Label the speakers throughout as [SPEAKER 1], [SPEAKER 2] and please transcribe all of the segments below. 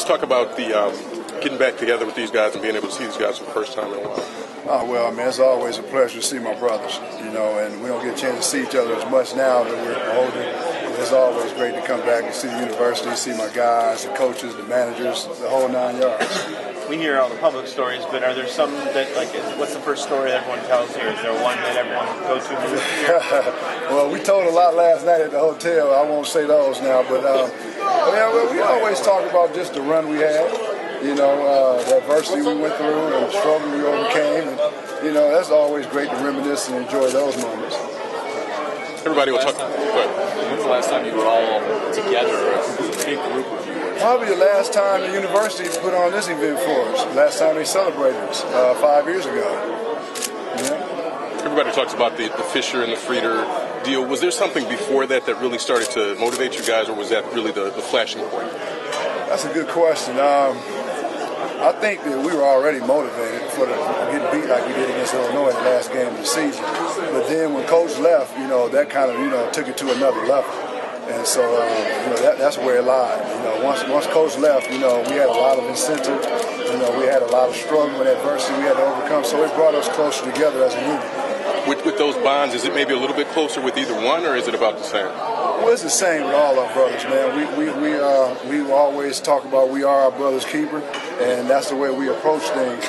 [SPEAKER 1] Just talk about the getting back together with these guys and being able to see these guys for the first time in a while.
[SPEAKER 2] Oh, well, man, it's always a pleasure to see my brothers, and we don't get a chance to see each other as much now that we're older. It's always great to come back and see the university, see my guys, the coaches, the managers, the whole 9 yards.
[SPEAKER 3] We hear all the public stories, but are there some that, what's the first story that everyone tells here? Is there one that everyone goes to?
[SPEAKER 2] Well, we told a lot last night at the hotel. I won't say those now, but we always talk about just the run we had, the adversity we went through and the struggle we overcame. And, that's always great to reminisce and enjoy those moments.
[SPEAKER 1] Everybody will talk. When's
[SPEAKER 4] the last time you were all together, a big group of you?
[SPEAKER 2] Probably the last time the university put on this event for us. Last time they celebrated us, 5 years ago. Yeah.
[SPEAKER 1] Everybody talks about the Fisher and the Frieder deal. Was there something before that really started to motivate you guys, or was that really the flashing point?
[SPEAKER 2] That's a good question. I think that we were already motivated for getting beat like we did against Illinois in the last game of the season. But then when Coach left, that kind of, took it to another level. And so, that's where it lied. Once Coach left, we had a lot of incentive. We had a lot of struggle and adversity we had to overcome. So it brought us closer together as a unit.
[SPEAKER 1] With those bonds, is it maybe a little bit closer with either one, or is it about the same?
[SPEAKER 2] Well, it's the same with all our brothers, man. We always talk about we are our brother's keeper, and that's the way we approach things.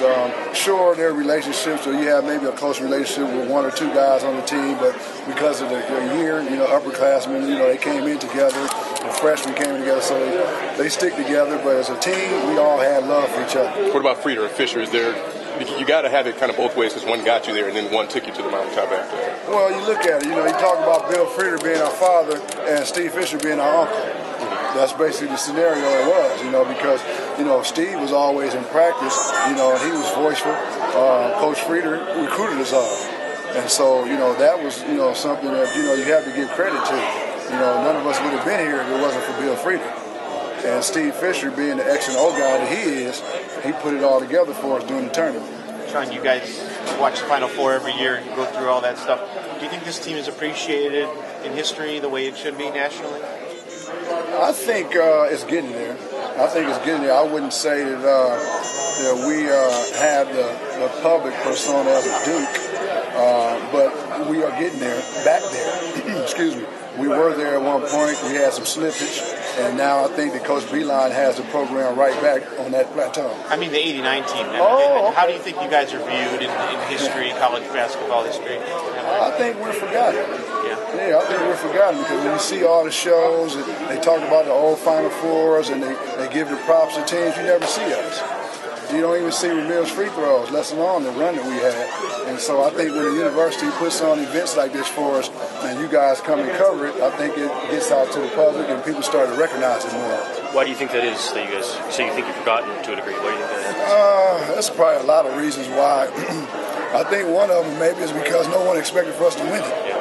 [SPEAKER 2] Sure, there are relationships where you have maybe a close relationship with one or two guys on the team, but because of the year, upperclassmen, they came in together, the freshmen came in together, so they stick together. But as a team, we all had love for each other.
[SPEAKER 1] What about Frieder and Fisher? You got to have it kind of both ways, because one got you there and then one took you to the mountaintop after.
[SPEAKER 2] Well, you look at it. You talk about Bill Frieder being our father and Steve Fisher being our uncle. That's basically the scenario it was, because, Steve was always in practice, and he was voiceful. Coach Frieder recruited us all. And so, that was, something that, you have to give credit to. None of us would have been here if it wasn't for Bill Frieder. And Steve Fisher, being the X and O guy that he is, he put it all together for us during the tournament.
[SPEAKER 3] Sean, you guys watch the Final Four every year and go through all that stuff. Do you think this team is appreciated in history the way it should be nationally?
[SPEAKER 2] I think it's getting there. I wouldn't say that we have the public persona as a Duke, but we are getting there, back there. Excuse me. We were there at one point. We had some slippage, and now I think that Coach Beilein has the program right back on that plateau.
[SPEAKER 3] I mean the '89 team.
[SPEAKER 2] Okay.
[SPEAKER 3] How do you think you guys are viewed in history, college basketball history?
[SPEAKER 2] I think we're forgotten. Yeah, I think we're forgotten, because when you see all the shows, and they talk about the old Final Fours, and they give the props to teams, you never see us. You don't even see Ramil's free throws, let alone the run that we had. And so I think when the university puts on events like this for us, and you guys come and cover it, I think it gets out to the public and people start to recognize it more.
[SPEAKER 4] Why do you think that is, that you guys say you think you've forgotten to a degree? Why do you think that is?
[SPEAKER 2] There's probably a lot of reasons why. I think one of them maybe is because no one expected for us to win it.
[SPEAKER 4] Yeah.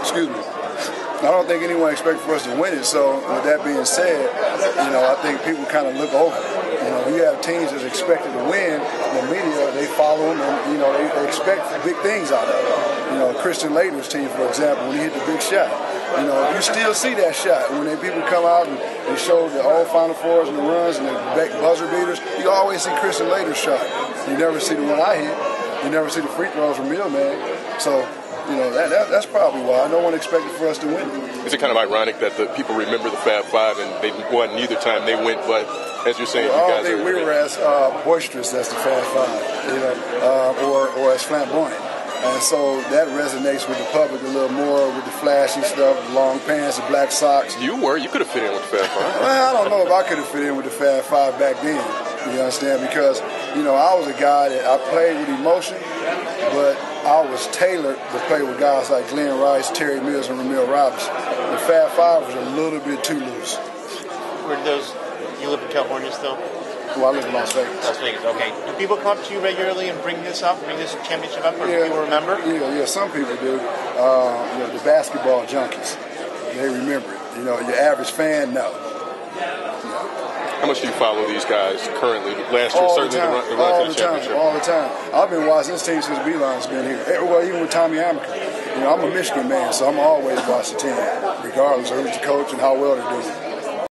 [SPEAKER 2] Excuse me. I don't think anyone expected for us to win it. So with that being said, I think people kind of look over it. You have teams that's expected to win. The media, they follow them, and they expect big things out of it. Christian Laettner's team, for example, when he hit the big shot, you still see that shot when people come out and they show the old Final Fours and the runs and the buzzer beaters. You always see Christian Laettner's shot. You never see the one I hit. You never see the free throws from Mill, man. So. That's probably why. No one expected for us to win.
[SPEAKER 1] Is it kind of ironic that the people remember the Fab Five and they won neither time they went, but as you're saying,
[SPEAKER 2] I don't think we were as boisterous as the Fab Five, or as flamboyant. And so that resonates with the public a little more, with the flashy stuff, the long pants, the black socks.
[SPEAKER 1] You could have fit in with the Fab Five.
[SPEAKER 2] Well, I don't know if I could have fit in with the Fab Five back then. You understand? Because, I was a guy that I played with emotion, but I was tailored to play with guys like Glenn Rice, Terry Mills, and Ramil Robinson. The Fab Five was a little bit too loose.
[SPEAKER 3] You live in California still?
[SPEAKER 2] Well, I live in Las Vegas.
[SPEAKER 3] Las Vegas, okay. Do people come up to you regularly and bring this championship up, or do people remember?
[SPEAKER 2] Yeah, some people do. The basketball junkies, they remember it. Your average fan, no.
[SPEAKER 1] How much do you follow these guys currently? Last year, certainly the run to the championship.
[SPEAKER 2] All the time. I've been watching this team since Beilein's been here. Well, even with Tommy Amaker. I'm a Michigan man, so I'm always watching the team, regardless of who's the coach and how well they're doing.